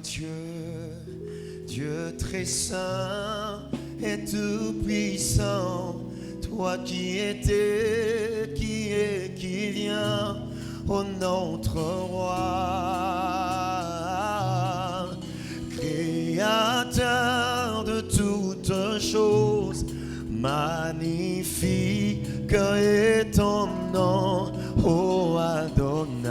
Dieu, Dieu très saint et tout puissant, toi qui étais, qui est, qui vient, ô notre roi, créateur de toutes choses, magnifique est ton nom, ô Adonai.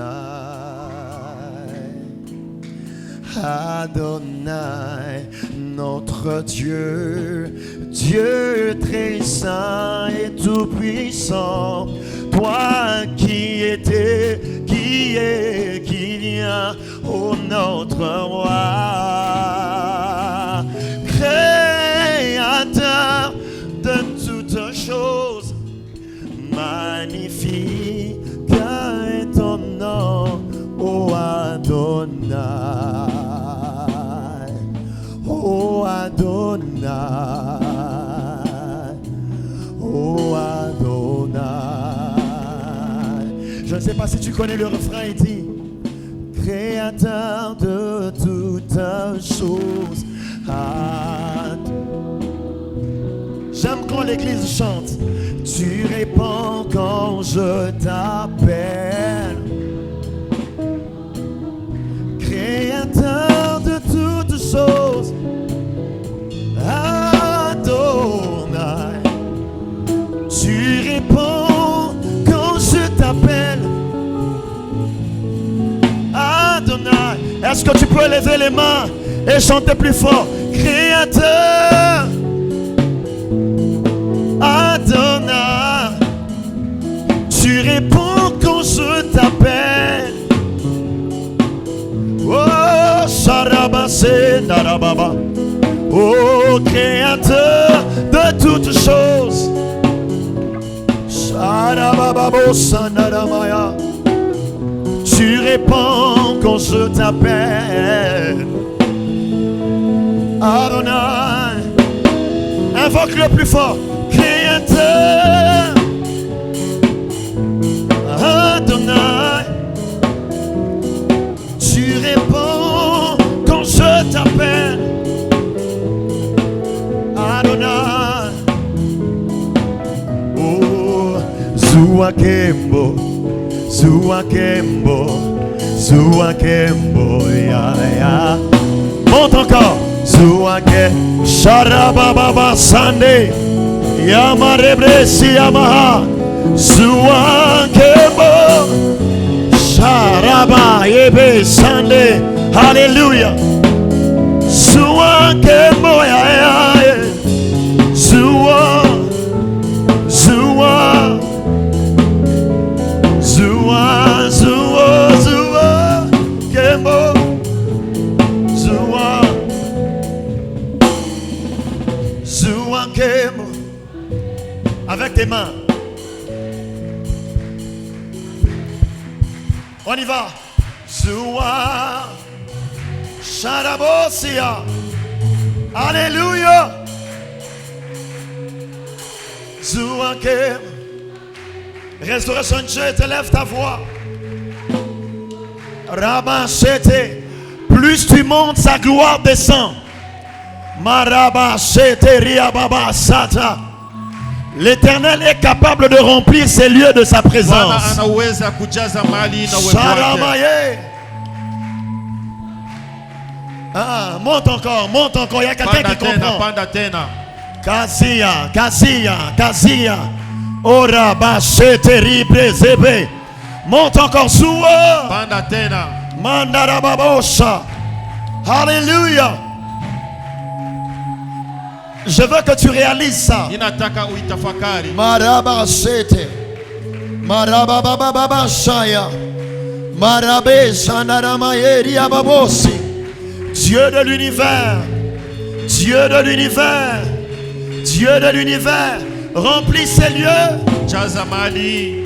Adonai, notre Dieu, Dieu très saint et tout puissant, toi qui étais, qui est, qui vient, ô notre roi, créateur de toutes choses, magnifique est ton nom, ô Adonai. Oh Adonai, oh Adonai. Je ne sais pas si tu connais le refrain, il dit créateur de toutes choses. J'aime quand l'église chante. Tu réponds quand je t'appelle. Créateur de toutes choses. Adonai, tu réponds quand je t'appelle. Adonai, est-ce que tu peux lever les mains et chanter plus fort? Créateur, Adonai, tu réponds quand je t'appelle. Oh, Sarabase, Narababa. Oh, créateur de toutes choses. Sarababo, Sanaramaya. Tu réponds quand je t'appelle. Adonai, invoque le plus fort. Créateur, Adonai, tu réponds quand je t'appelle. Adonai, oh, Zuakembo, Zuakembo, Zuakembo, ya, ya. Monte encore. Zuake, Sharababa Sande, Yamarebresi Yamaha, Zuakembo, Sharaba Yebe Sande, Hallelujah. Zuakembo, ya, ya, ya. Zua, Zua, Zua, Zua, Zua, Kembo, Zua, Zua, Kembo. Avec tes mains. On y va. Zua, Sharabosia. Alléluia. Zouakem. Restauration de Dieu, élève ta voix. Rabachete. Plus tu montes, sa gloire descend. Marabachete riababa sata. L'Éternel est capable de remplir ces lieux de sa présence. Sharamaye. Ah, monte encore, monte encore. Il y a quelqu'un qui comprend. Kazia, Kazia, Kazia. Ora bashe terrible zebe. Monte encore soua. Mandara babosha. Alléluia. Je veux que tu réalises ça. Maraba sete. Maraba baba baba shaya. Marabe sanaramaye babosi. Dieu de l'univers. Dieu de l'univers. Dieu de l'univers, remplis ces lieux. Chazamali.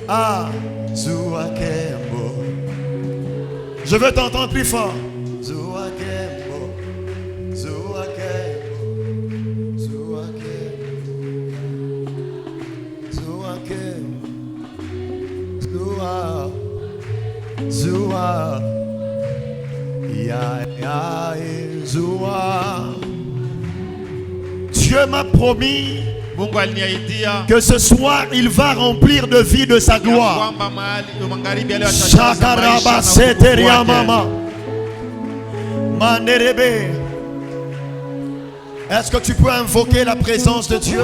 Ah, Zuakembo. Je veux t'entendre plus fort. Zuakembo, Zuakembo, Zuakembo, Zuakembo, Zua, Zua. Dieu m'a promis que ce soir il va remplir de vie de sa gloire. Shakaraba seteria mama. Manerebe. Est-ce que tu peux invoquer la présence de Dieu?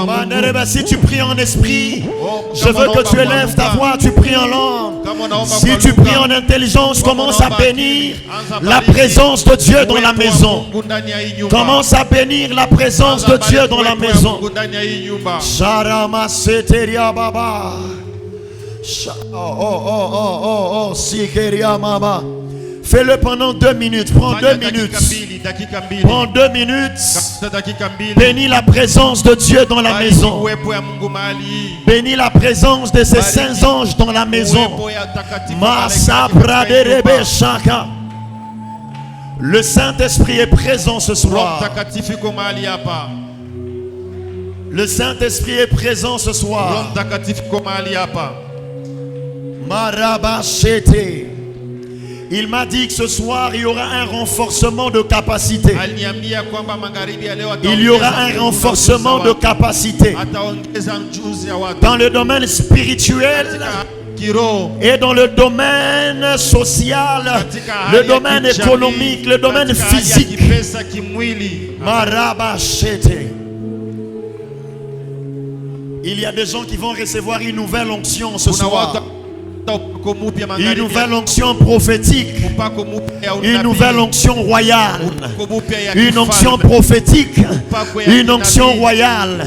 Manerebe, si tu pries en esprit, je veux que tu élèves ta voix, tu pries en langue. Si tu pries en intelligence, commence à bénir la présence de Dieu dans la maison. Commence à bénir la présence de Dieu dans la maison. Sharama seteria baba. Oh, sikeria mama. Fais-le pendant 2 minutes. Prends 2 minutes. Prends 2 minutes. Bénis la présence de Dieu dans la maison. Bénis la présence de ces saints anges dans la maison. Le Saint-Esprit est présent ce soir. Le Saint-Esprit est présent ce soir. Marabachete. Il m'a dit que ce soir, il y aura un renforcement de capacité. Il y aura un renforcement de capacité dans le domaine spirituel et dans le domaine social, le domaine économique, le domaine physique. Marabachete. Il y a des gens qui vont recevoir une nouvelle onction ce soir. Une nouvelle onction prophétique, une nouvelle onction royale, une onction prophétique, une onction royale.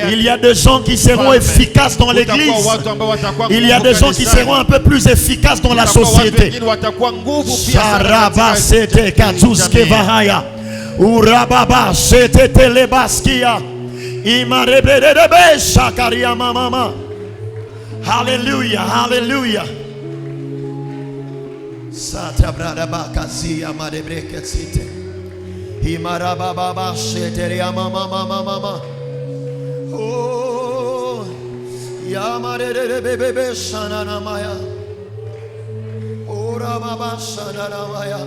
Il y a des gens qui seront efficaces dans l'église. Il y a des gens qui seront un peu plus efficaces dans la société. Hallelujah, hallelujah. Satabraba kazia madebreke site. Himaraba baba sheteria mama mama mama. Oh, yamarere bebe shanana maya. Ora baba shanana maya.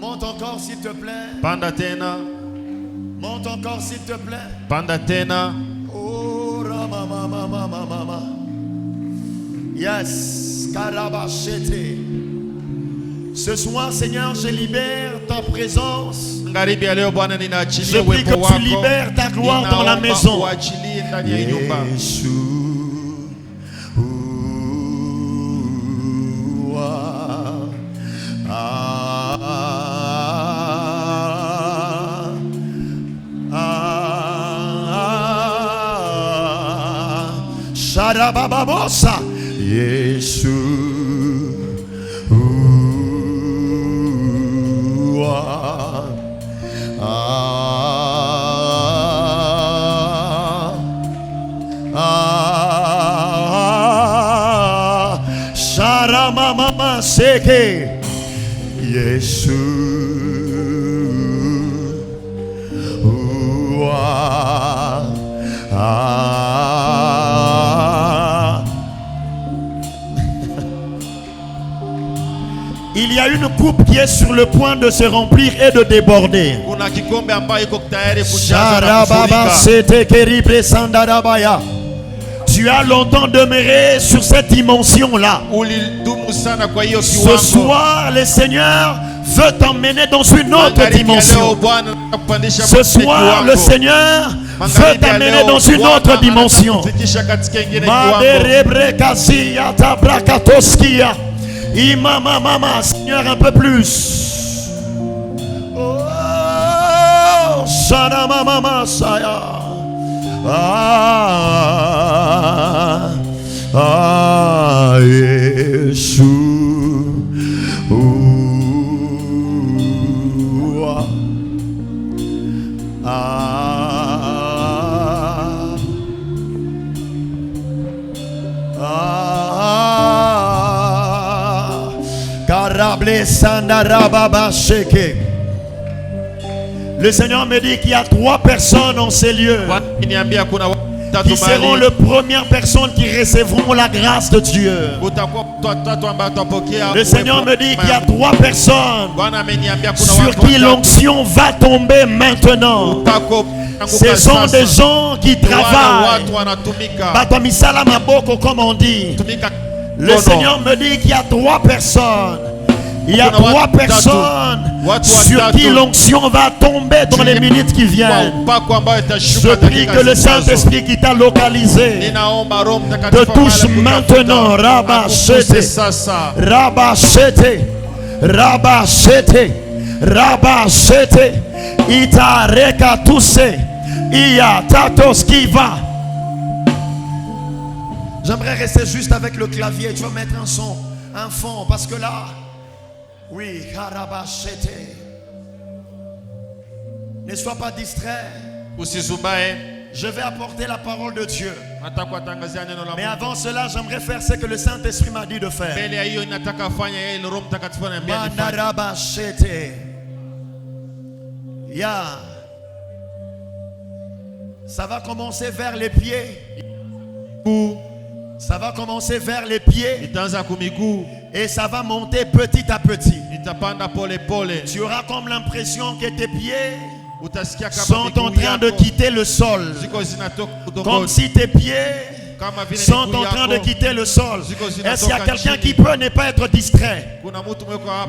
Monte encore s'il te plaît. Pandatena. Monte encore s'il te plaît. Pandatena. Oh mama mama mama mama. Yes, karabachete. Ce soir, Seigneur, je libère ta présence. Je prie que tu libères ta gloire dans la maison. Jésus. Sharabababosa Yesu Sharamama Seke Yesu Il y a une coupe qui est sur le point de se remplir et de déborder. Tu as longtemps demeuré sur cette dimension-là. Ce soir, le Seigneur veut t'emmener dans une autre dimension. Ce soir, le Seigneur veut t'amener dans une autre dimension. Imama mama, Seigneur, un peu plus. Oh, Shana mama saya. Yesu. Le Seigneur me dit qu'il y a 3 personnes en ces lieux qui seront les premières personnes qui recevront la grâce de Dieu. Le Seigneur me dit qu'il y a 3 personnes sur qui l'onction va tomber maintenant. Ce sont des gens qui travaillent. Comme on dit. Le Seigneur me dit qu'il y a 3 personnes. Il y a 3 personnes sur qui l'onction va tomber dans les minutes qui viennent. Je prie que le Saint-Esprit qui t'a localisé te touche maintenant. Rabachete, Rabachete, Rabachete, Rabachete, Ita reka tuse, Ia tatos qui va. J'aimerais rester juste avec le clavier. Tu vas mettre un son, un fond, parce que là, oui, Karabachete. Ne sois pas distrait. Je vais apporter la parole de Dieu. Mais avant cela, j'aimerais faire ce que le Saint-Esprit m'a dit de faire. Mandarabachete. Ya. Ça va commencer vers les pieds. Ça va commencer vers les pieds. Et ça va monter petit à petit. Tu auras comme l'impression que tes pieds sont en train de quitter le sol. Comme si tes pieds sont en train de quitter le sol. Est-ce qu'il y a quelqu'un qui peut ne pas être distrait?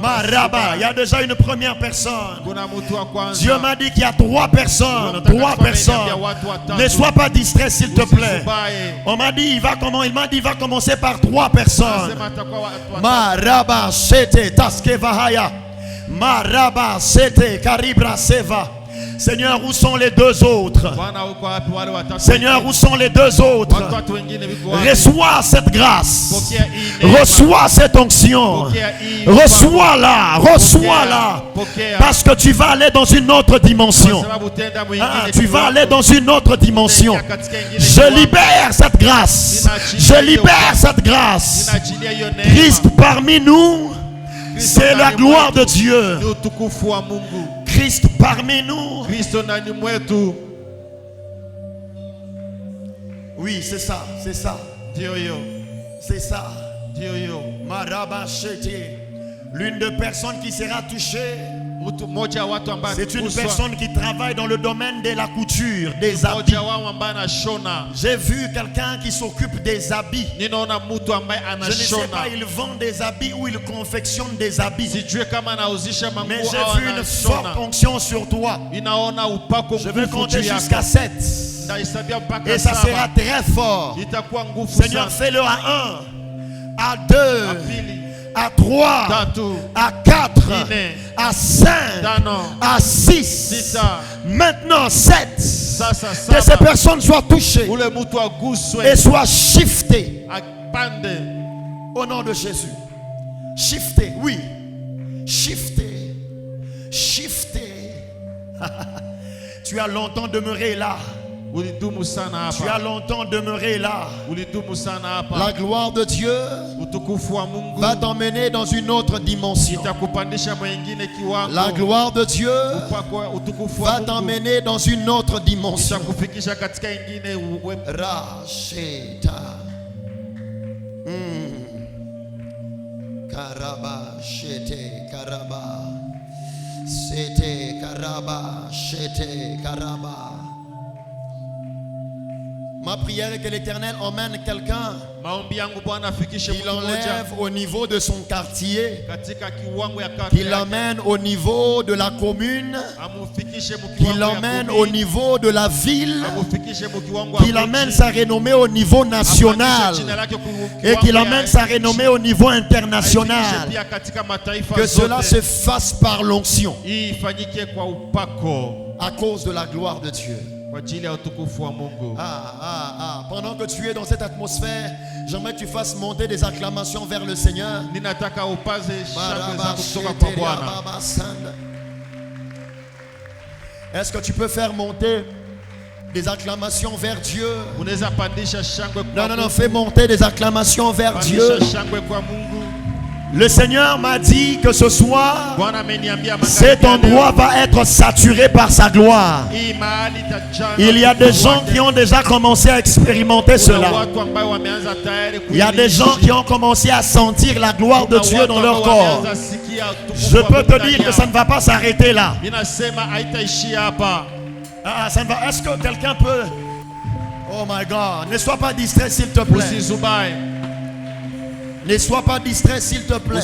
Maraba, il y a déjà une première personne. Dieu m'a dit qu'il y a 3 personnes. 3 personnes. Ne sois pas distrait s'il te plaît. On m'a dit il va commencer par 3 personnes. Maraba, sete taskevahaya. Maraba, sete karibra seva. Seigneur, où sont les 2 autres? Seigneur, où sont les 2 autres? Reçois cette grâce. Reçois cette onction. Reçois-la. Reçois-la. Parce que tu vas aller dans une autre dimension. Tu vas aller dans une autre dimension. Je libère cette grâce. Je libère cette grâce. Christ parmi nous, c'est la gloire de Dieu. Christ parmi nous. Oui, c'est ça, c'est ça. C'est ça. Marabachete. L'une des personnes qui sera touchée, c'est une personne qui travaille dans le domaine de la couture, des habits. J'ai vu quelqu'un qui s'occupe des habits. Je ne sais pas, il vend des habits ou il confectionne des habits. Mais j'ai vu une forte onction sur toi. Je vais compter jusqu'à 7. Et ça sera très fort. Seigneur, fais-le à 1, à 2, à 3, à 4, à 5, à 6, maintenant 7. Que ces personnes soient touchées et soient shiftées au nom de Jésus. Shiftées, oui. Shiftées. Shiftées. Tu as longtemps demeuré là. Tu as longtemps demeuré là. La gloire de Dieu va t'emmener dans une autre dimension. La gloire de Dieu va t'emmener dans une autre dimension. Racheta. Karaba, chete, karaba. Sete, karaba, chete, karaba. Ma prière est que l'Éternel emmène quelqu'un, qu'il l'enlève au niveau de son quartier, qu'il l'emmène au niveau de la commune, qu'il l'emmène au niveau de la ville, qu'il emmène sa renommée au niveau national et qu'il emmène sa renommée au niveau international. Que cela se fasse par l'onction à cause de la gloire de Dieu. Pendant que tu es dans cette atmosphère, j'aimerais que tu fasses monter des acclamations vers le Seigneur. Est-ce que tu peux faire monter des acclamations vers Dieu? Non, fais monter des acclamations vers Dieu. Le Seigneur m'a dit que ce soir, cet endroit va être saturé par sa gloire. Il y a des gens qui ont déjà commencé à expérimenter cela. Il y a des gens qui ont commencé à sentir la gloire de Dieu dans leur corps. Je peux te dire que ça ne va pas s'arrêter là. Ça ne va. Est-ce que quelqu'un peut... Oh my God, ne sois pas distrait s'il te plaît. Ne sois pas distrait s'il te plaît.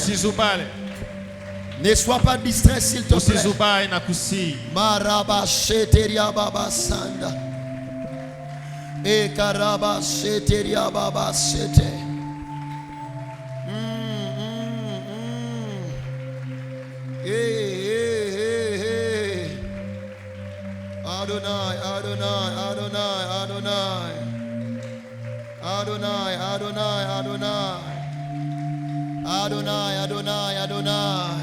Ne sois pas distrait s'il te plaît. Maraba sheteria baba sanda. E karaba sheteria baba sete. Adonai, Adonai, Adonai, Adonai. Adonai, Adonai, Adonai. Adonai, Adonai, Adonai.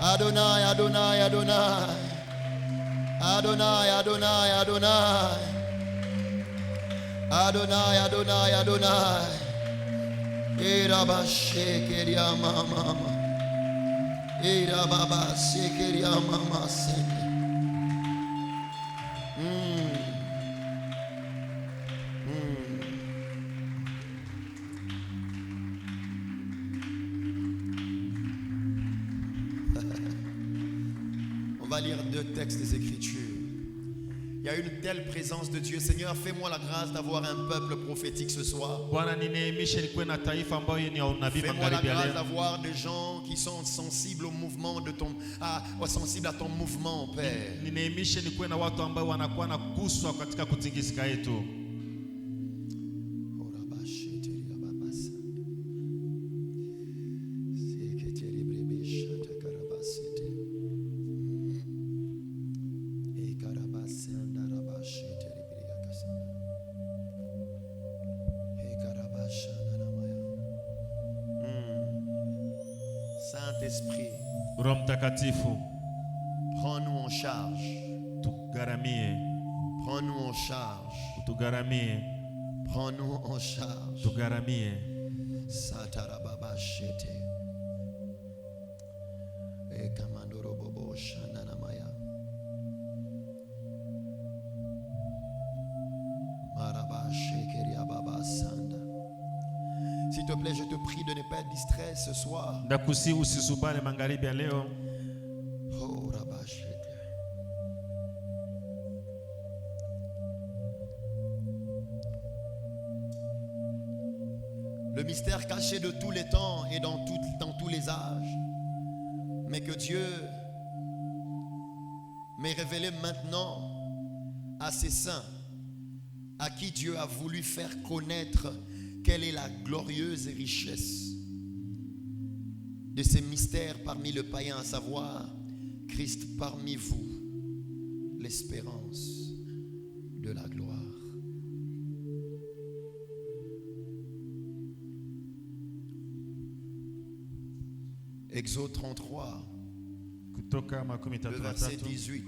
Adonai, Adonai, Adonai. Adonai, Adonai, Adonai. Adonai, Adonai, Adonai. Iraba shekeria mama. Iraba shekeria mama sende. On va lire 2 textes des Écritures. Il y a une telle présence de Dieu. Seigneur, fais-moi la grâce d'avoir un peuple prophétique ce soir. Fais-moi la grâce d'avoir des gens qui sont sensibles au mouvement de ton, sensibles à ton mouvement, Père. Saint-Esprit, prends-nous en charge. Prends-nous en charge. Prends-nous en charge. Satarababa shete. E kamandoro bobo shanana maya. Maraba shekeria baba sanda. S'il te plaît, je te prie de ne pas être distrait ce soir. Oh, rabashete. Le mystère caché de tous les temps et dans tous les âges, mais que Dieu m'est révélé maintenant à ses saints, à qui Dieu a voulu faire connaître quelle est la glorieuse richesse de ces mystères parmi le païen, à savoir Christ parmi vous, l'espérance de la gloire. Exode 33, le verset 18.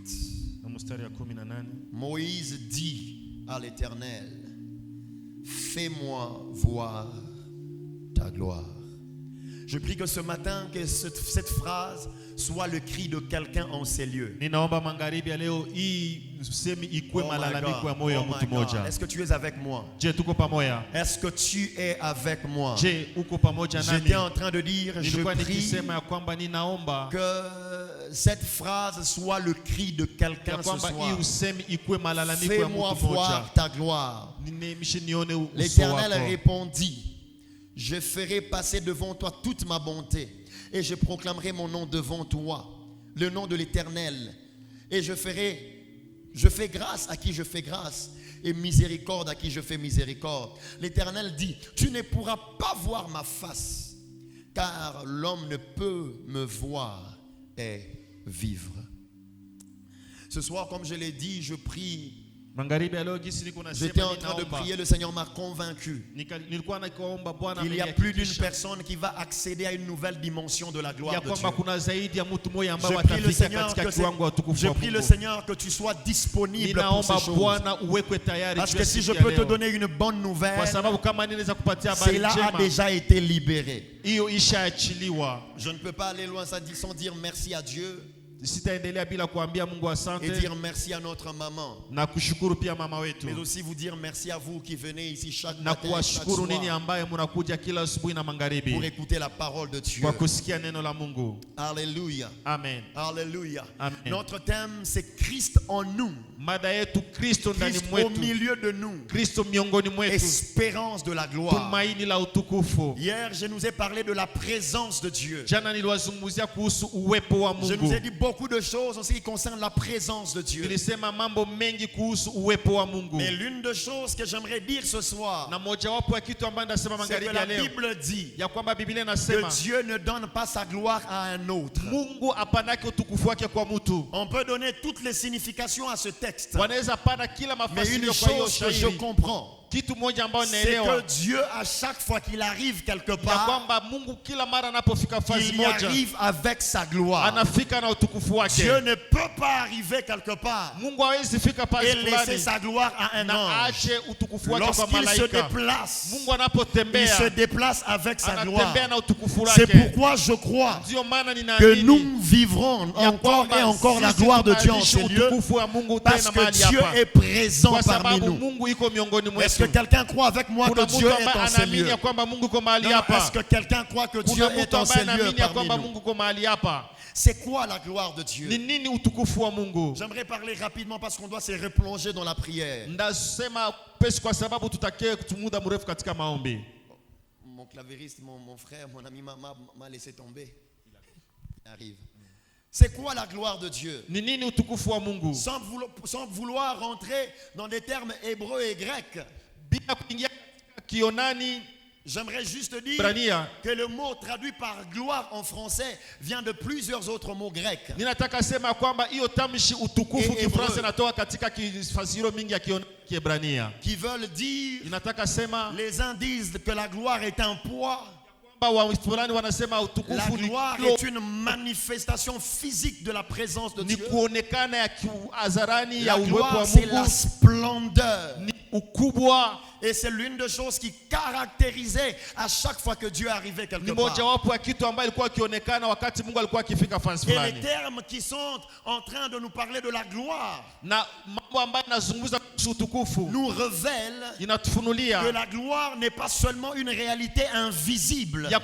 Moïse dit à l'Éternel, fais-moi voir ta gloire. Je prie que ce matin, que cette phrase soit le cri de quelqu'un en ces lieux. Oh my God. Est-ce que tu es avec moi? Est-ce que tu es avec moi? J'étais en train de dire, je prie que cette phrase soit le cri de quelqu'un ce soir. Fais-moi voir ta gloire. L'Éternel répondit, je ferai passer devant toi toute ma bonté et je proclamerai mon nom devant toi, le nom de l'Éternel. Et je fais grâce à qui je fais grâce et miséricorde à qui je fais miséricorde. L'Éternel dit, tu ne pourras pas voir ma face, car l'homme ne peut me voir et vivre. Ce soir, comme je l'ai dit, je prie J'étais en train de prier, le Seigneur m'a convaincu qu'il y a plus d'une personne qui va accéder à une nouvelle dimension de la gloire de Dieu. Je prie le Seigneur que tu sois disponible pour ces choses. Parce que si je peux te donner une bonne nouvelle, cela a déjà été libéré. Je ne peux pas aller loin sans dire merci à Dieu. Et dire merci à notre maman. Mais aussi vous dire merci à vous qui venez ici chaque matin, chaque soir, pour écouter la parole de Dieu. Alléluia. Amen. Alléluia. Amen. Notre thème c'est Christ en nous. Christ au milieu de nous. Espérance de la gloire. Hier je nous ai parlé de la présence de Dieu. Je nous ai dit beaucoup de choses en ce qui concerne la présence de Dieu. Mais l'une des choses que j'aimerais dire ce soir, c'est que la Bible dit que Dieu ne donne pas sa gloire à un autre. On peut donner toutes les significations à ce texte. Mais une chose que je comprends, c'est que Dieu, à chaque fois qu'il arrive quelque part, il y arrive avec sa gloire. Dieu ne peut pas arriver quelque part et laisser sa gloire à un ange. Lorsqu'il se déplace, il se déplace avec sa gloire. C'est pourquoi je crois que nous vivrons encore et encore la gloire de Dieu en ces lieux, parce que Dieu est présent parmi nous. Est-ce que quelqu'un croit avec moi que Dieu est en ces lieux? Est-ce que quelqu'un croit que Dieu est en ces lieux parmi nous? C'est quoi la gloire de Dieu? J'aimerais parler rapidement parce qu'on doit se replonger dans la prière. Mon clavieriste, mon frère, mon ami m'a laissé tomber. Il arrive. C'est quoi la gloire de Dieu? Sans vouloir rentrer dans des termes hébreux et grecs, j'aimerais juste dire que le mot traduit par gloire en français vient de plusieurs autres mots grecs. Qui veulent dire, les uns disent que la gloire est un poids. La gloire est une manifestation physique de la présence de Dieu. La gloire, c'est la splendeur. Et c'est l'une des choses qui caractérisait à chaque fois que Dieu arrivait quelque part. Et les termes qui sont en train de nous parler de la gloire nous révèlent que la gloire n'est pas seulement une réalité invisible. La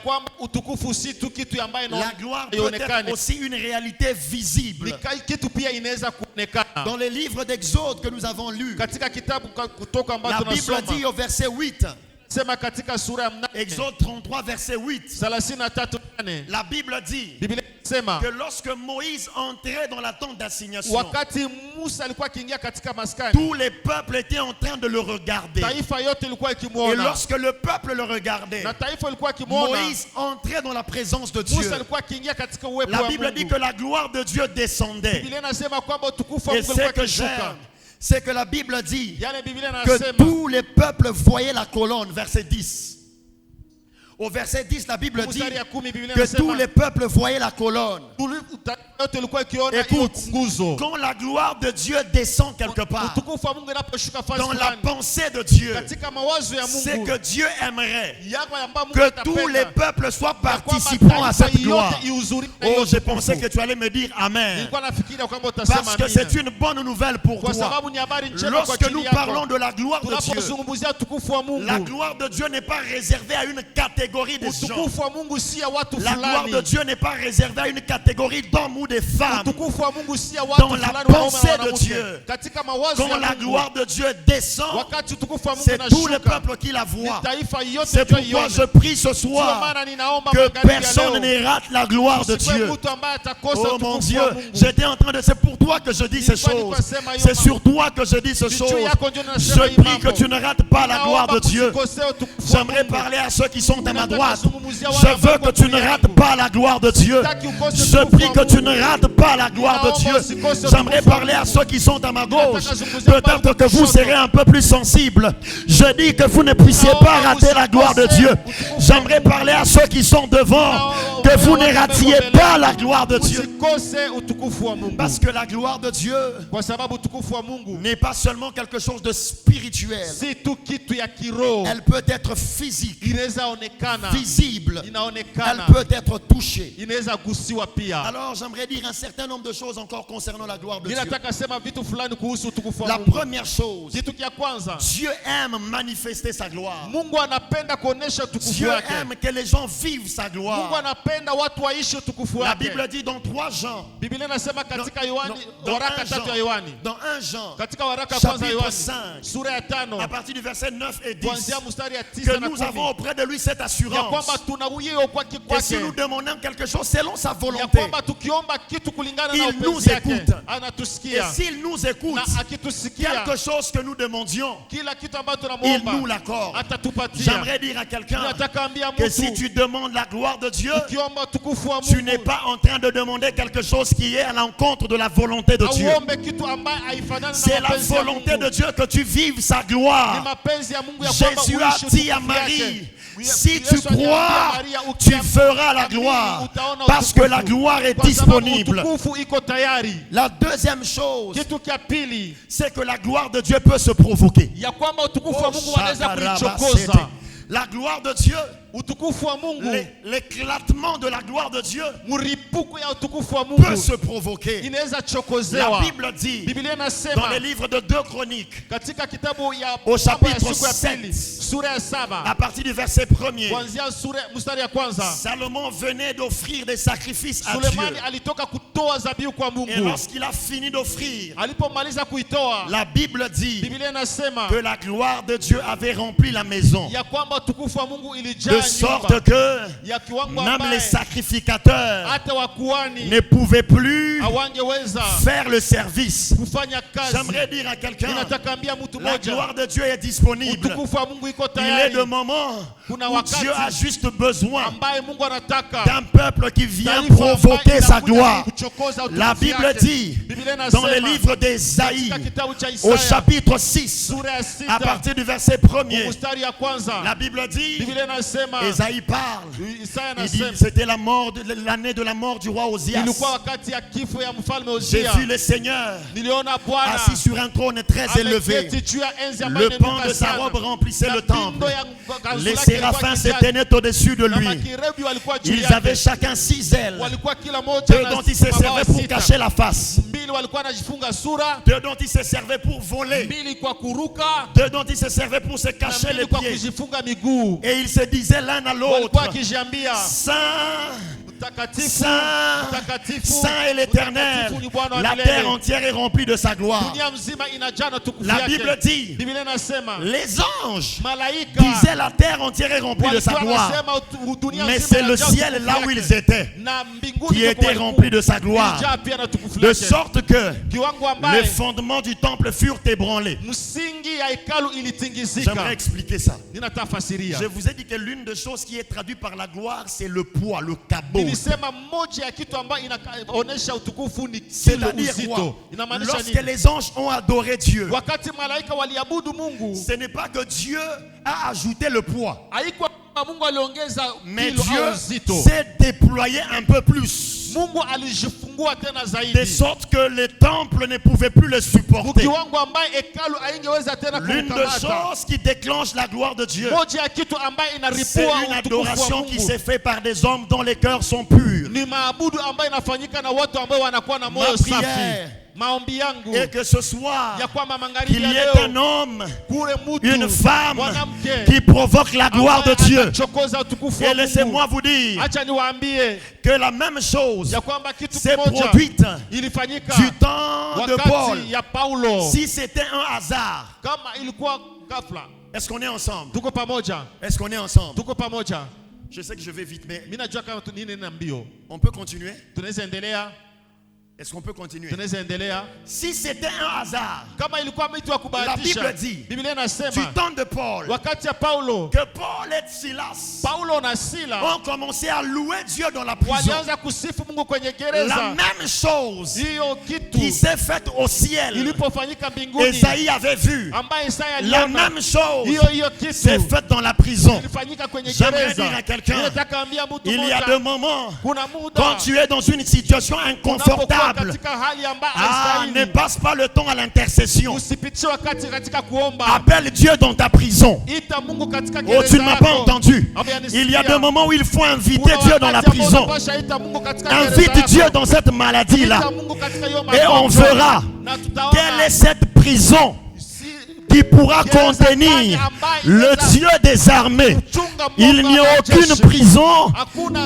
gloire peut être aussi une réalité visible. Dans les livres d'Exode que nous avons lus, la Bible dit au verset 8, Exode 33 verset 8, la Bible dit que lorsque Moïse entrait dans la tente d'assignation, tous les peuples étaient en train de le regarder. Et lorsque le peuple le regardait, Moïse entrait dans la présence de Dieu. La Bible dit que la gloire de Dieu descendait. Et ce que j'aime, c'est que la Bible dit que tous les peuples voyaient la colonne, verset 10. Au verset 10, la Bible dit que tous les peuples voyaient la colonne. Écoute, quand la gloire de Dieu descend quelque part, dans la pensée de Dieu, c'est que Dieu aimerait que tous les peuples soient participants à cette gloire. Oh, je pensais que tu allais me dire Amen. Parce que c'est une bonne nouvelle pour toi. Lorsque nous parlons de la gloire de Dieu, la gloire de Dieu n'est pas réservée à une catégorie de gens. La gloire de Dieu n'est pas réservée à une catégorie d'hommes ou de femmes. Dans la pensée de Dieu, quand la gloire de Dieu descend, c'est tout le peuple qui la voit. C'est pourquoi je prie ce soir que personne ne rate la gloire de Dieu. Oh mon Dieu, j'étais en train de... C'est pour toi que je dis ces choses. C'est sur toi que je dis ces choses. Je prie que tu ne rates pas la gloire de Dieu. J'aimerais parler à ceux qui sont à ma droite. Je veux que tu ne rates pas la gloire de Dieu. Je prie que tu ne rates pas la gloire de Dieu. J'aimerais parler à ceux qui sont à ma gauche. Peut-être que vous serez un peu plus sensibles. Je dis que vous ne puissiez pas rater la gloire de Dieu. J'aimerais parler à ceux qui sont devant. Que vous ne ratiez pas la gloire de Dieu. Parce que la gloire de Dieu n'est pas seulement quelque chose de spirituel. Elle peut être physique, visible. Elle peut être touchée. Alors j'aimerais dire un certain nombre de choses encore concernant la gloire de Dieu. La première chose, Dieu aime manifester sa gloire. Dieu aime que les gens vivent sa gloire. La Bible dit dans 3 Jean, dans 1 Jean, chapitre 5, à partir du verset 9 et 10, que nous avons auprès de lui cette assurance. Et si nous demandons quelque chose selon sa volonté, il nous écoute. Et s'il nous écoute, quelque chose que nous demandions, il nous l'accorde. J'aimerais dire à quelqu'un que si tu demandes la gloire de Dieu, tu n'es pas en train de demander quelque chose qui est à l'encontre de la volonté de Dieu. C'est la volonté de Dieu que tu vives sa gloire. Jésus a dit à Marie, si tu crois, tu feras la gloire. Parce que la gloire est disponible. La deuxième chose, c'est que la gloire de Dieu peut se provoquer. La gloire de Dieu, l'éclatement de la gloire de Dieu peut se provoquer. La Bible dit dans les livres de 2 Chroniques au chapitre 7 à partir du verset 1er, Salomon venait d'offrir des sacrifices à Dieu. Et lorsqu'il a fini d'offrir, la Bible dit que la gloire de Dieu avait rempli la maison, de sorte que même les sacrificateurs ne pouvaient plus faire le service. J'aimerais dire à quelqu'un, la gloire de Dieu est disponible. Il est le moment où Dieu a juste besoin d'un peuple qui vient provoquer sa gloire. La Bible dit dans le livre d'Ésaïe au chapitre 6 à partir du verset 1er, la Bible dit, Ésaïe parle, il dit c'était l'année de la mort du roi Osias. J'ai vu le Seigneur assis sur un trône très élevé. Le pan de sa robe remplissait le temple. Les séraphins se tenaient au-dessus de lui. Ils avaient chacun 6 ailes. 2 dont ils se servaient pour cacher la face. 2 dont ils se servaient pour voler. 2 dont ils se servaient pour se cacher les pieds. Et ils se disaient l'un à l'autre, Saint, Saint, Saint est l'Éternel. La terre entière est remplie de sa gloire. La Bible dit, les anges disaient la terre entière est remplie de sa gloire. Mais c'est le ciel là où ils étaient qui était rempli de sa gloire. De sorte que les fondements du temple furent ébranlés. J'aimerais expliquer ça. Je vous ai dit que l'une des choses qui est traduite par la gloire, c'est le poids, le cabot. C'est-à-dire quoi? Lorsque les anges ont adoré Dieu, ce n'est pas que Dieu a ajouté le poids, mais Dieu s'est déployé un peu plus, de sorte que le temple ne pouvait plus le supporter. L'une des choses qui déclenche la gloire de Dieu, c'est une adoration qui s'est faite par des hommes dont les cœurs sont purs. Ma prière et que ce soir, qu'il y ait un homme, une femme qui provoque la gloire de Dieu. Et laissez-moi vous dire que la même chose s'est produite du temps de Paul. Si c'était un hasard, est-ce qu'on est ensemble? Est-ce qu'on est ensemble? Je sais que je vais vite, mais on peut continuer. Est-ce qu'on peut continuer? Si c'était un hasard, la Bible dit, du temps de Paul, que Paul et Silas ont commencé à louer Dieu dans la prison. La même chose qui s'est faite au ciel, Esaïe avait vu. La même chose s'est faite dans la prison. J'aimerais dire à quelqu'un, il y a des moments quand tu es dans une situation inconfortable, ne passe pas le temps à l'intercession. Appelle Dieu dans ta prison. Oh, tu ne m'as pas entendu. Il y a des moments où il faut inviter Dieu dans la prison. Invite Dieu dans cette maladie-là. Et on verra quelle est cette prison qui pourra contenir le Dieu des armées. Il n'y a aucune prison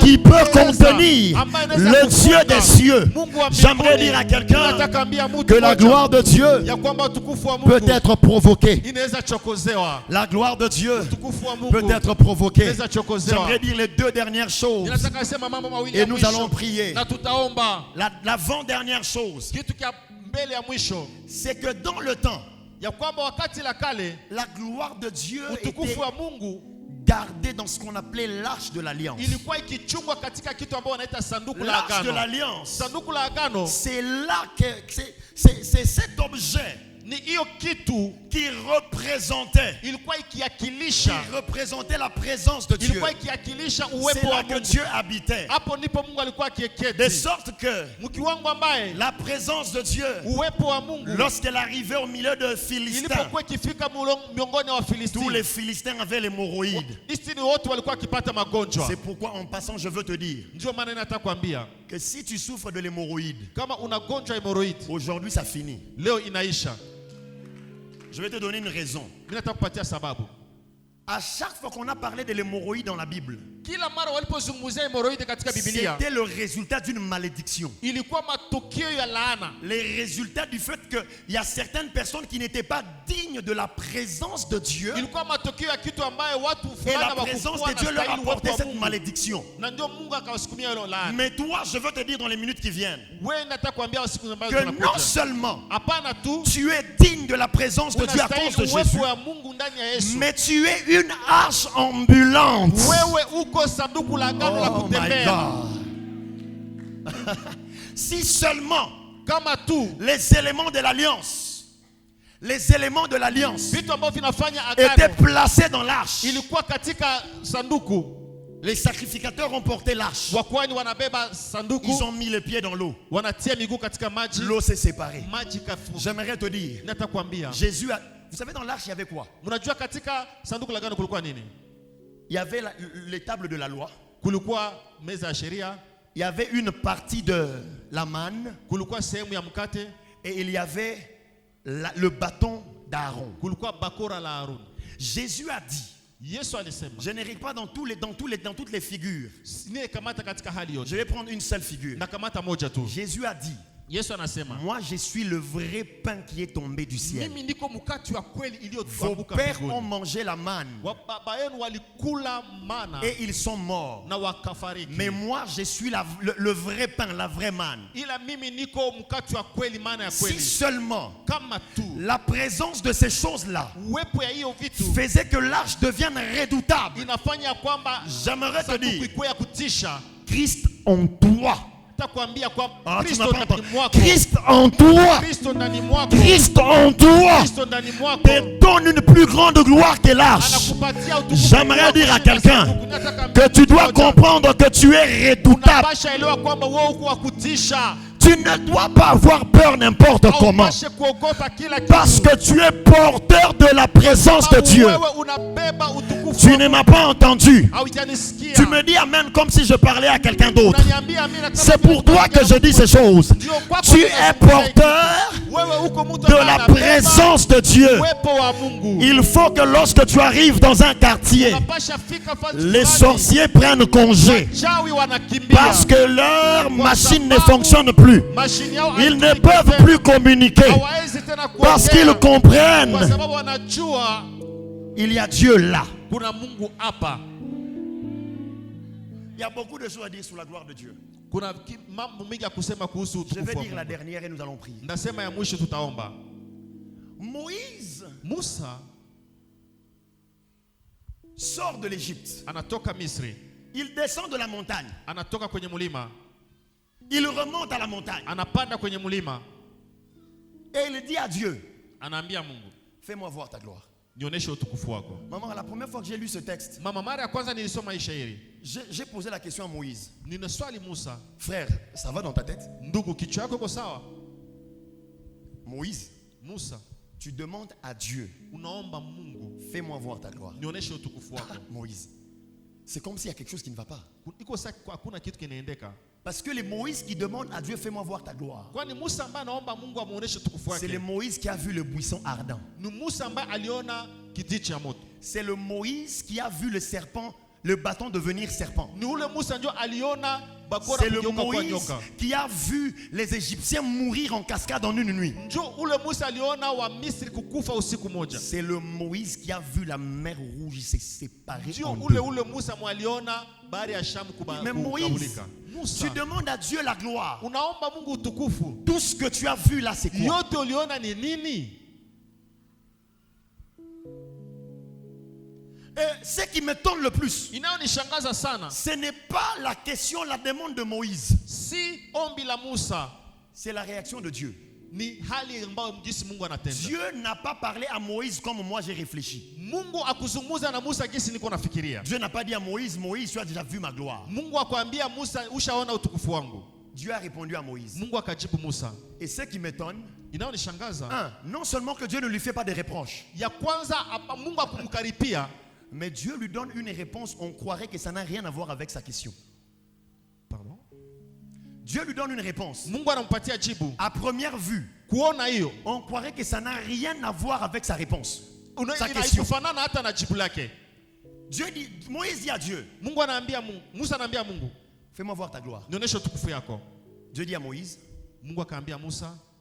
qui peut contenir le Dieu des cieux. J'aimerais dire à quelqu'un que la gloire de Dieu peut être provoquée. La gloire de Dieu peut être provoquée. J'aimerais dire les deux dernières choses et nous allons prier. L'avant-dernière chose, c'est que dans le temps, la gloire de Dieu était gardée dans ce qu'on appelait l'arche de l'alliance. L'arche de l'alliance, c'est là que c'est cet objet qui représentait la présence de Dieu. C'est là que Dieu habitait. De sorte que la présence de Dieu, lorsqu'elle arrivait au milieu de Philistins, tous les Philistins avaient l'hémorroïde. C'est pourquoi en passant je veux te dire que si tu souffres de l'hémorroïde, aujourd'hui ça finit. Je vais te donner une raison. À chaque fois qu'on a parlé de l'hémorroïde dans la Bible, c'était le résultat d'une malédiction. Les résultats du fait qu'il y a certaines personnes qui n'étaient pas dignes de la présence de Dieu. Et la présence de Dieu leur apportait cette malédiction. Mais toi, je veux te dire dans les minutes qui viennent que non seulement tu es digne de la présence de Dieu à cause de Jésus, mais tu es une arche ambulante. Oh my God. Si seulement les éléments de l'alliance étaient placés dans l'arche, les sacrificateurs ont porté l'arche. Ils ont mis les pieds dans l'eau. L'eau s'est séparée. J'aimerais te dire, Jésus a... Vous savez, dans l'arche, il y avait quoi? Il y avait les tables de la loi. Il y avait une partie de la manne. Et il y avait le bâton d'Aaron. Jésus a dit, je n'hérite pas dans toutes les figures. Je vais prendre une seule figure. Jésus a dit, moi je suis le vrai pain qui est tombé du ciel. Vos pères ont mangé la manne et ils sont morts. Mais moi je suis le vrai pain, la vraie manne. Si seulement la présence de ces choses-là faisait que l'arche devienne redoutable, j'aimerais te dire, Christ en toi. Ah, Christ en toi. Christ en toi te donne une plus grande gloire que l'arche. J'aimerais dire à quelqu'un que tu dois comprendre que tu es redoutable. Tu ne dois pas avoir peur n'importe comment. Parce que tu es porteur de la présence de Dieu. Tu ne m'as pas entendu. Tu me dis amen comme si je parlais à quelqu'un d'autre. C'est pour toi que je dis ces choses. Tu es porteur de la présence de Dieu. Il faut que lorsque tu arrives dans un quartier, les sorciers prennent congé. Parce que leur machine ne fonctionne plus. Ils ne peuvent plus communiquer. Parce qu'ils comprennent. Il y a Dieu là. Il y a beaucoup de choses à dire sur la gloire de Dieu. Je vais dire la dernière et nous allons prier. Moïse sort de l'Égypte. Il descend de la montagne. Il remonte à la montagne. Et il dit à Dieu, fais-moi voir ta gloire. Maman, la première fois que j'ai lu ce texte, j'ai posé la question à Moïse. Frère, ça va dans ta tête? Moïse, tu demandes à Dieu, fais-moi voir ta gloire. Moïse, c'est comme s'il y a quelque chose qui ne va pas. Parce que les Moïse qui demandent à Dieu, fais-moi voir ta gloire, c'est le Moïse qui a vu le buisson ardent. C'est le Moïse qui a vu le serpent, le bâton devenir serpent. C'est le Moïse qui a vu les Égyptiens mourir en cascade en une nuit. C'est le Moïse qui a vu la mer rouge se séparer en deux. Mais Moïse, tu demandes à Dieu la gloire. Tout ce que tu as vu là, c'est quoi? Ce qui m'étonne le plus, ce n'est pas la question, la demande de Moïse. C'est la réaction de Dieu. Dieu n'a pas parlé à Moïse comme moi j'ai réfléchi. Dieu n'a pas dit à Moïse, Moïse, tu as déjà vu ma gloire. Dieu a répondu à Moïse. Et ce qui m'étonne, non seulement que Dieu ne lui fait pas de reproches, mais Dieu lui donne une réponse, on croirait que ça n'a rien à voir avec sa question. Pardon? Dieu lui donne une réponse. À première vue, on croirait que ça n'a rien à voir avec sa réponse. Sa question. Dieu dit, Moïse dit à Dieu, fais-moi voir ta gloire. Dieu dit à Moïse,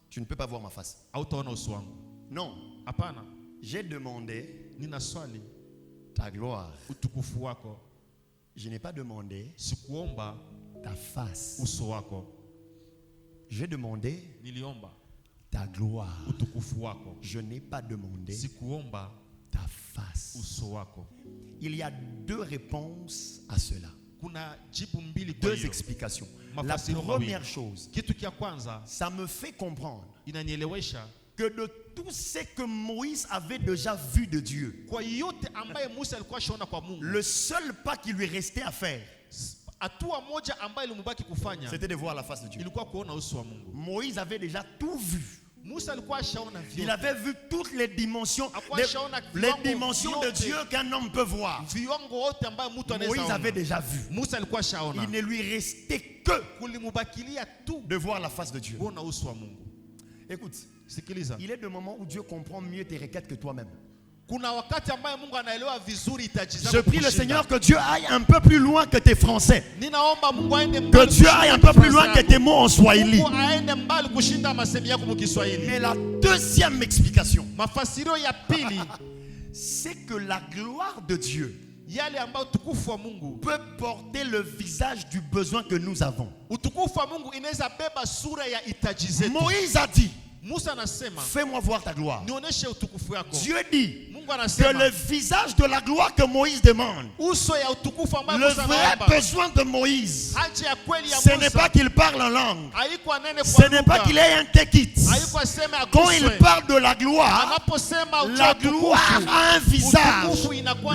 tu ne peux pas voir ma face. Non. J'ai demandé ta gloire. Je n'ai pas demandé ta face. J'ai demandé ta gloire. Je n'ai pas demandé ta face. Il y a deux réponses à cela. Deux explications. La première chose, ça me fait comprendre que de tout ce que Moïse avait déjà vu de Dieu, le seul pas qui lui restait à faire, c'était de voir la face de Dieu. Moïse avait déjà tout vu. Il avait vu toutes les dimensions, les dimensions de Dieu qu'un homme peut voir. Moïse avait déjà vu. Il ne lui restait que de voir la face de Dieu. Écoute, il est des moments où Dieu comprend mieux tes requêtes que toi-même. Je prie le Seigneur que Dieu aille un peu plus loin que tes français. Que Dieu aille un peu plus loin que tes mots en swahili. Mais la deuxième explication, c'est que la gloire de Dieu peut porter le visage du besoin que nous avons. Moïse a dit, fais-moi voir ta gloire. Dieu dit que le visage de la gloire que Moïse demande, le vrai besoin de Moïse, ce n'est pas qu'il parle en langue, ce n'est pas qu'il ait un tekit. Quand il parle de la gloire a un visage.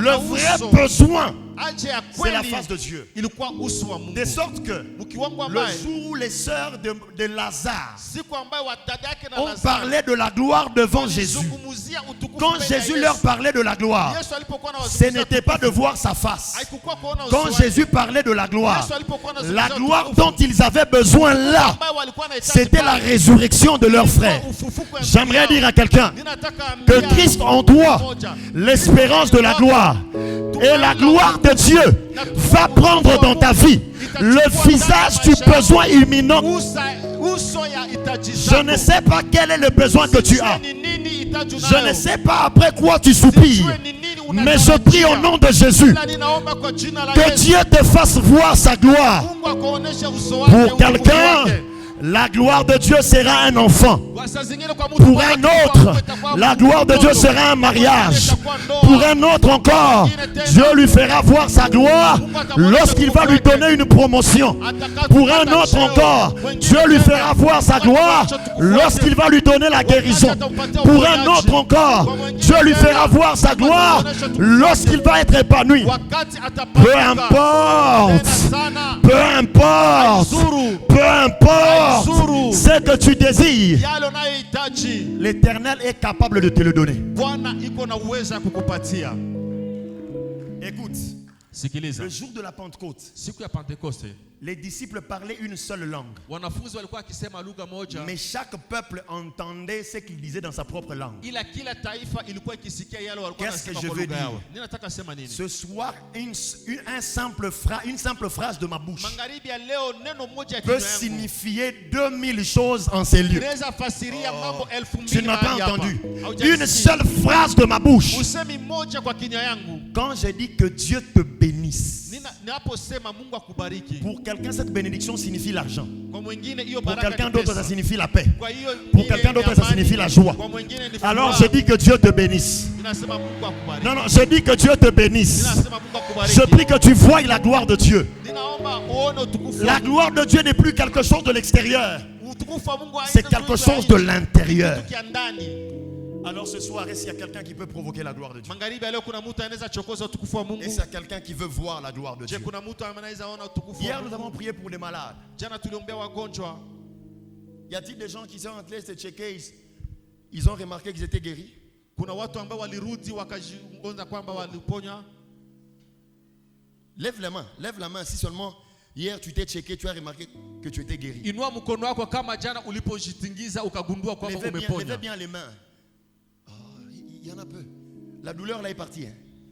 Le vrai besoin, c'est la face de Dieu. De sorte que le jour où les sœurs de Lazare ont parlé de la gloire devant Jésus, quand Jésus leur parlait de la gloire, ce n'était pas de voir sa face. Quand Jésus parlait de la gloire dont ils avaient besoin là, c'était la résurrection de leur frère. J'aimerais dire à quelqu'un que Christ en toi, l'espérance de la gloire, et la gloire de Dieu va prendre dans ta vie le visage du besoin imminent. Je ne sais pas quel est le besoin que tu as. Je ne sais pas après quoi tu soupires. Mais je prie au nom de Jésus que Dieu te fasse voir sa gloire. Pour quelqu'un, la gloire de Dieu sera un enfant. Pour un autre, la gloire de Dieu sera un mariage. Pour un autre encore, Dieu lui fera voir sa gloire lorsqu'il va lui donner une promotion. Pour un autre encore, Dieu lui fera voir sa gloire lorsqu'il va lui donner la guérison. Pour un autre encore, Dieu lui fera voir sa gloire lorsqu'il va être épanoui. Peu importe, peu importe, peu importe ce que tu désires, l'Éternel est capable de te le donner. Écoute, le jour de la Pentecôte, les disciples parlaient une seule langue. Mais chaque peuple entendait ce qu'il disait dans sa propre langue. Qu'est-ce que je veux dire? Ce soir, une simple phrase de ma bouche peut signifier 2000 choses en ces lieux. Tu ne m'as pas entendu. Une seule phrase de ma bouche. Quand je dis que Dieu te bénisse, pour quelqu'un, cette bénédiction signifie l'argent. Pour quelqu'un d'autre, ça signifie la paix. Pour quelqu'un d'autre, ça signifie la joie. Alors, je dis que Dieu te bénisse. Non, je dis que Dieu te bénisse. Je prie que tu voies la gloire de Dieu. La gloire de Dieu n'est plus quelque chose de l'extérieur. C'est quelque chose de l'intérieur. Alors ce soir, est-ce qu'il y a quelqu'un qui peut provoquer la gloire de Dieu? Est-ce qu'il y a quelqu'un qui veut voir la gloire de Dieu? Hier, nous avons prié pour les malades. Y a-t-il des gens qui sont entrés se checker, ils ont remarqué qu'ils étaient guéris? Lève la main si seulement hier tu t'es checké, tu as remarqué que tu étais guéri. Levez bien les mains. Il y en a peu. La douleur là est partie.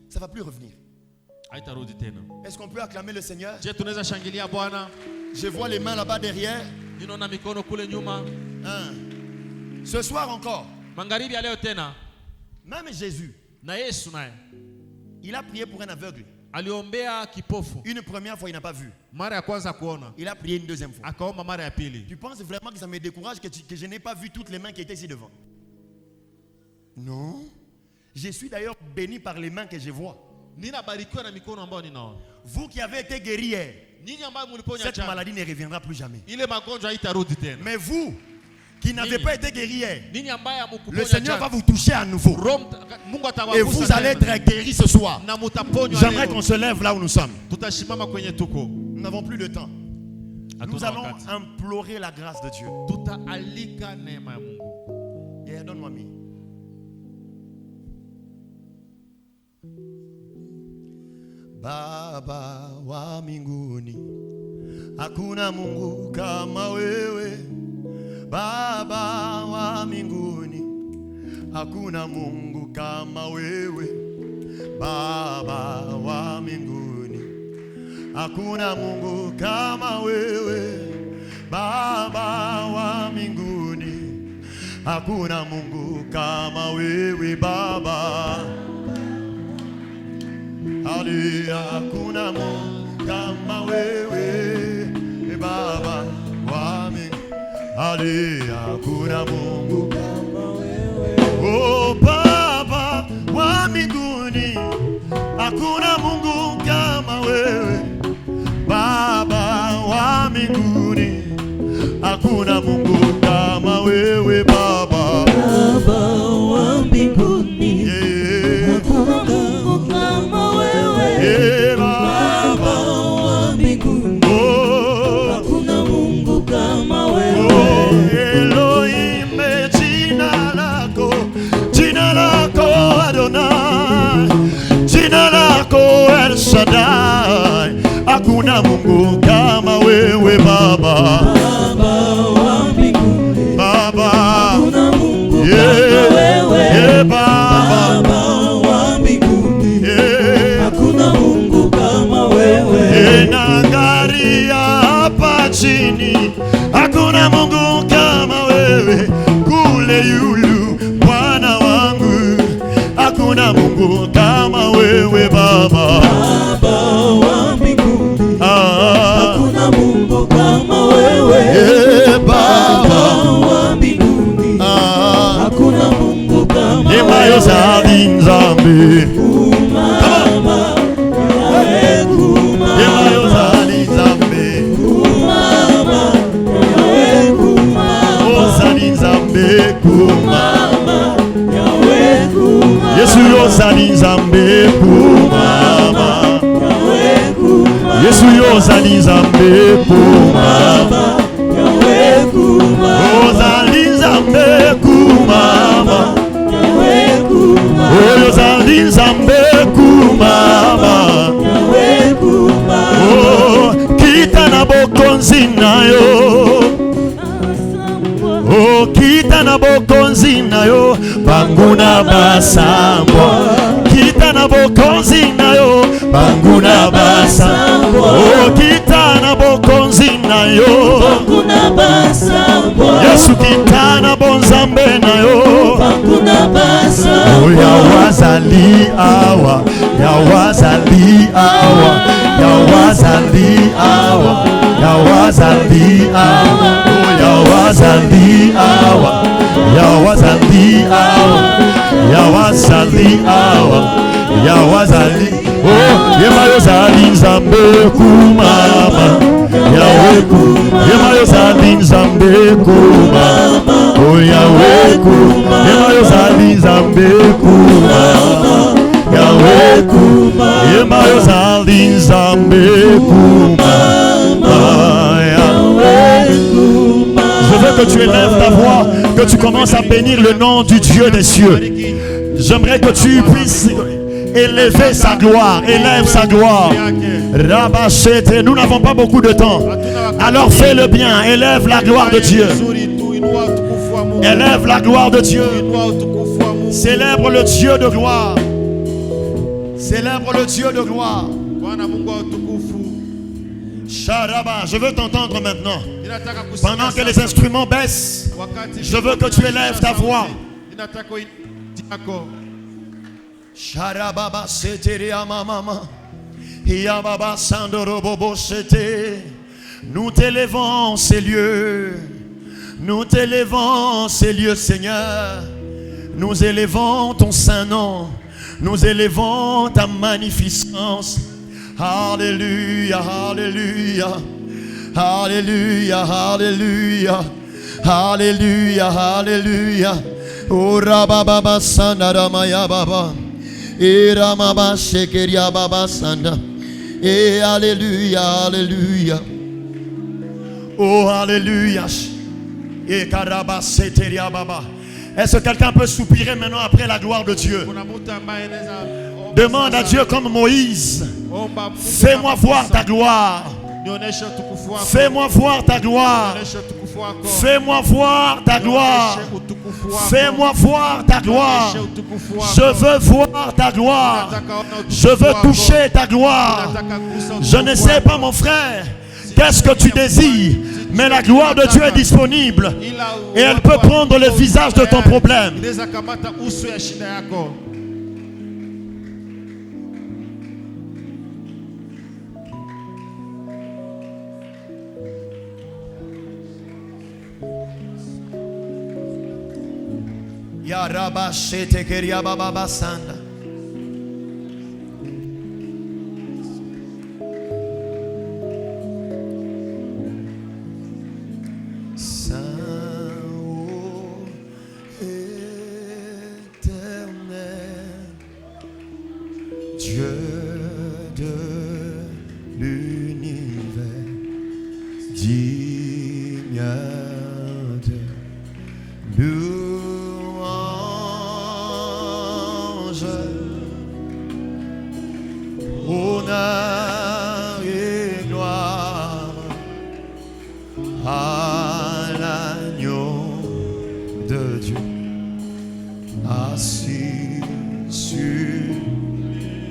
Ça ne va plus revenir. Est-ce qu'on peut acclamer le Seigneur? Je vois les mains là-bas derrière. Ce soir encore, même Jésus, il a prié pour un aveugle. Une première fois, il n'a pas vu. Il a prié une deuxième fois. Tu penses vraiment que ça me décourage que je n'ai pas vu toutes les mains qui étaient ici devant? Non. Je suis d'ailleurs béni par les mains que je vois. Vous qui avez été guéris hier, cette maladie ne reviendra plus jamais. Mais vous qui n'avez pas été guéris hier, le Seigneur va vous toucher à nouveau. Et vous allez être guéris ce soir. J'aimerais qu'on se lève là où nous sommes. Nous n'avons plus de temps. Nous allons implorer la grâce de Dieu. Et donne-moi mi. Baba wa mbinguni, hakuna Mungu kama wewe. Baba wa mbinguni, hakuna Mungu kama wewe. Baba wa mbinguni, hakuna Mungu kama wewe. Baba wa mbinguni, hakuna Mungu kama wewe. Baba, haleluya, hakuna Mungu kama wewe. Baba wa mbinguni, haleluya, hakuna Mungu kama wewe. Oh Baba wa mbinguni, hakuna Mungu kama wewe. Baba wa mbinguni, hakuna Mungu kama wewe. Baba, Baba wa mbinguni, hakuna Mungu kama wewe. Baba wa mbinguni, hakuna Mungu kama wewe. Elohim, jina lako Adonai, jina lako El Shaddai, hakuna Mungu kama wewe. Baba, Baba wa mbinguni, Baba, hakuna Mungu kama wewe. Baba wa mbinguni, hakuna Mungu kama wewe. Naangalia hapa chini, hakuna Mungu kama wewe. Kule yulu Bwana wangu, hakuna Mungu kama wewe. kumama yawe kumama ozali nzambe kumama yawe kumama ozali nzambe kumama yawe kumama Yesu ozali nzambe kumama yawe kumama Yesu ozali nzambe kumama yawe kumama ozali nzambe kumama yawe kumama ozali nzambe kumama yawe kumama oh kita na bokonzi na yo oh kita na bokonzi na yo banguna basambo kita na bokonzi na yo banguna basambo oh kita na bokonzi na yo banguna basambo Yesu kita na bonzambe na yo banguna basambo oh ya wazali awa ya wazali awa ya wazali awa ya wazali awa oh ya wazali awa ya wazali awa ya wazali awa ya wazali oh yema yozali nzambe kumama yawe kumama yema yozali nzambe kumama oh yawe kumama yema yozali nzambe kumama yawe kumama yema yozali nzambe kumama je veux que tu élèves ta voix, que tu commences à bénir le nom du Dieu des cieux. J'aimerais que tu puisses élever sa gloire, élève sa gloire. Rabachete, nous n'avons pas beaucoup de temps. Alors fais le bien, élève la gloire de Dieu. Élève la gloire de Dieu. Célèbre le Dieu de gloire. Célèbre le Dieu de gloire. Sharaba, je veux t'entendre maintenant. Pendant que les instruments baissent, je veux que tu élèves ta voix. Sharababa seteria mama. Yababa sandorobobo sete. Nous t'élevons ces lieux. Nous t'élevons ces lieux, Seigneur. Nous élevons ton saint nom. Nous élevons ta magnificence. Alléluia, alléluia. Alléluia, alléluia. Alléluia, alléluia. Oh rababa sanda maya baba. Et ramaba shekeria baba sanda. Et alléluia, alléluia. Oh alléluia. Et karaba seteria baba. Est-ce que quelqu'un peut soupirer maintenant après la gloire de Dieu? Demande à Dieu comme Moïse. Fais-moi voir ta gloire. Fais-moi voir ta gloire. Fais-moi voir ta gloire. Fais-moi voir ta gloire. Je veux voir ta gloire. Je veux toucher ta gloire. Je ne sais pas, mon frère, qu'est-ce que tu désires, mais la gloire de Dieu est disponible et elle peut prendre le visage de ton problème. Ya Rabba Shete Keria Baba Basanda. Dieu de l'univers, digne de louange, honneur et gloire à l'agneau de Dieu, assis sur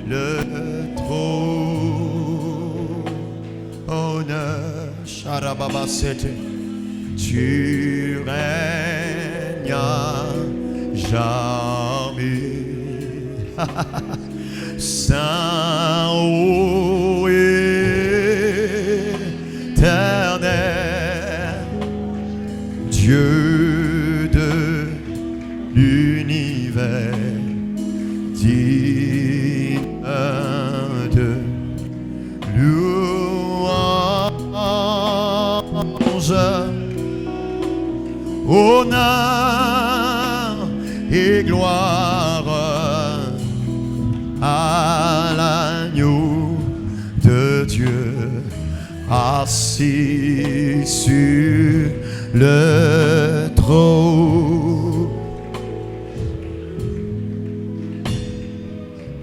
le trône. Honneur, Sharababa Sete, tu règnes à jamais. Saint, ô éternel, Dieu de l'univers, dit et gloire à l'agneau de Dieu assis sur le trône.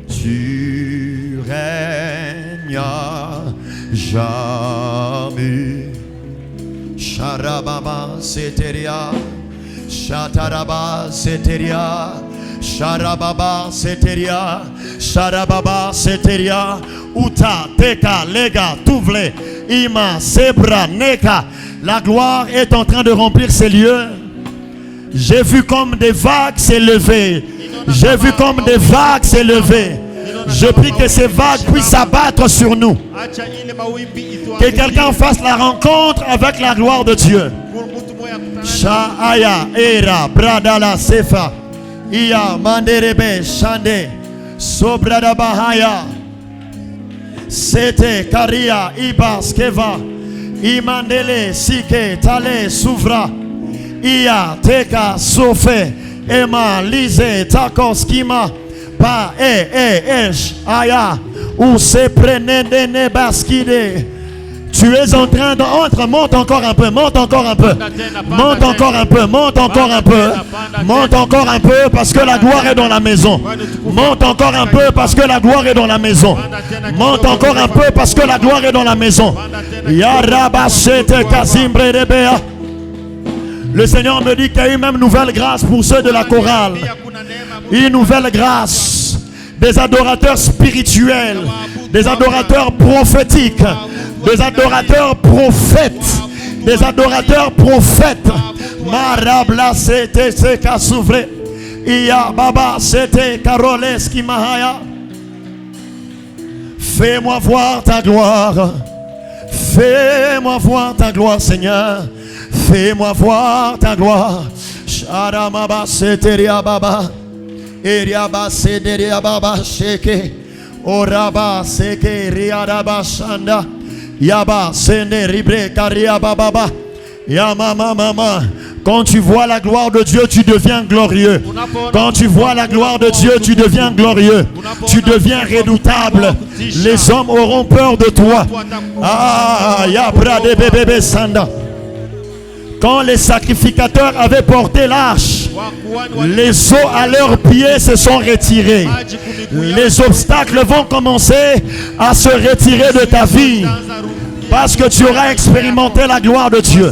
Tu règnes à jamais. Sharababa seteria, shataraba seteria, sharababa seteria, sharababa seteria, uta teka lega tuvle ima sebra neka. La gloire est en train de remplir ces lieux. J'ai vu comme des vagues s'élever. J'ai vu comme des vagues s'élever. Je prie que ces vagues puissent s'abattre sur nous. Que quelqu'un fasse la rencontre avec la gloire de Dieu. Sha'aya era bradala sefa iya manderebe shande sobrada bahaya sete karia ibaskeva imandele sike tale suvra iya teka sofe ema lise takoskima pa esh aya ou se prenait de baskide. Tu es en train d'entrer, monte encore un peu, monte encore un peu, monte encore un peu, monte encore un peu, monte encore un peu parce que la gloire est dans la maison. Monte encore un peu parce que la gloire est dans la maison. Monte encore un peu parce que la gloire est dans la maison. Le Seigneur me dit qu'il y a eu même nouvelle grâce pour ceux de la chorale. Une nouvelle grâce des adorateurs spirituels, des adorateurs prophétiques, des adorateurs prophètes, des adorateurs prophètes. Marabla c'était ce qu'a soufflé. Iya baba c'était Karoleski Mahaya. Fais-moi voir ta gloire. Fais-moi voir ta gloire, Seigneur. Fais-moi voir ta gloire. Sharamaba c'était baba. Eriaba c'était baba sheke. Oraba seke riadaba shanda. Yaba sene ribre karia baba. Yama mama. Quand tu vois la gloire de Dieu, tu deviens glorieux. Quand tu vois la gloire de Dieu, tu deviens glorieux. Tu deviens redoutable. Les hommes auront peur de toi. Ah, yabra de bébé sanda. Quand les sacrificateurs avaient porté l'arche, les eaux à leurs pieds se sont retirées. Les obstacles vont commencer à se retirer de ta vie parce que tu auras expérimenté la gloire de Dieu.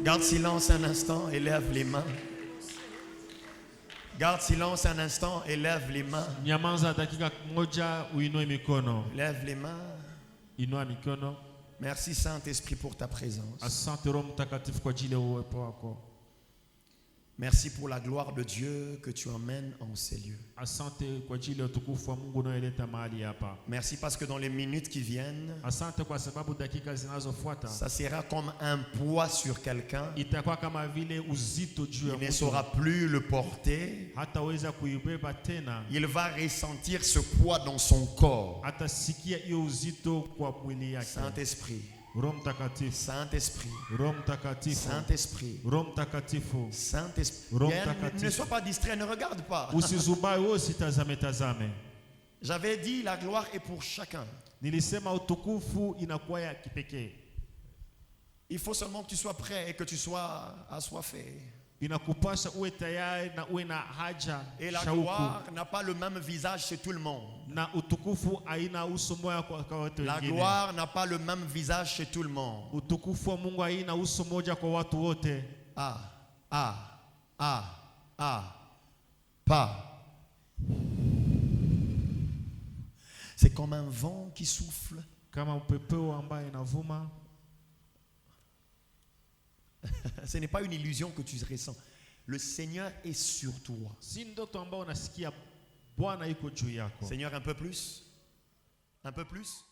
Garde silence un instant et lève les mains. Garde silence un instant et lève les mains. Lève les mains. Merci Saint-Esprit pour ta présence. Merci pour la gloire de Dieu que tu emmènes en ces lieux. Merci parce que dans les minutes qui viennent, ça sera comme un poids sur quelqu'un. Il ne saura plus le porter. Il va ressentir ce poids dans son corps. Saint-Esprit. Saint-Esprit. Saint-Esprit. Saint-Esprit. Ne sois pas distrait, ne regarde pas. J'avais dit la gloire est pour chacun. Il faut seulement que tu sois prêt et que tu sois assoiffé. Et la gloire n'a pas le même visage chez tout le monde. La gloire n'a pas le même visage chez tout le monde. Pas. C'est comme un vent qui souffle. Ce n'est pas une illusion que tu ressens. Le Seigneur est sur toi. Seigneur, un peu plus. Un peu plus.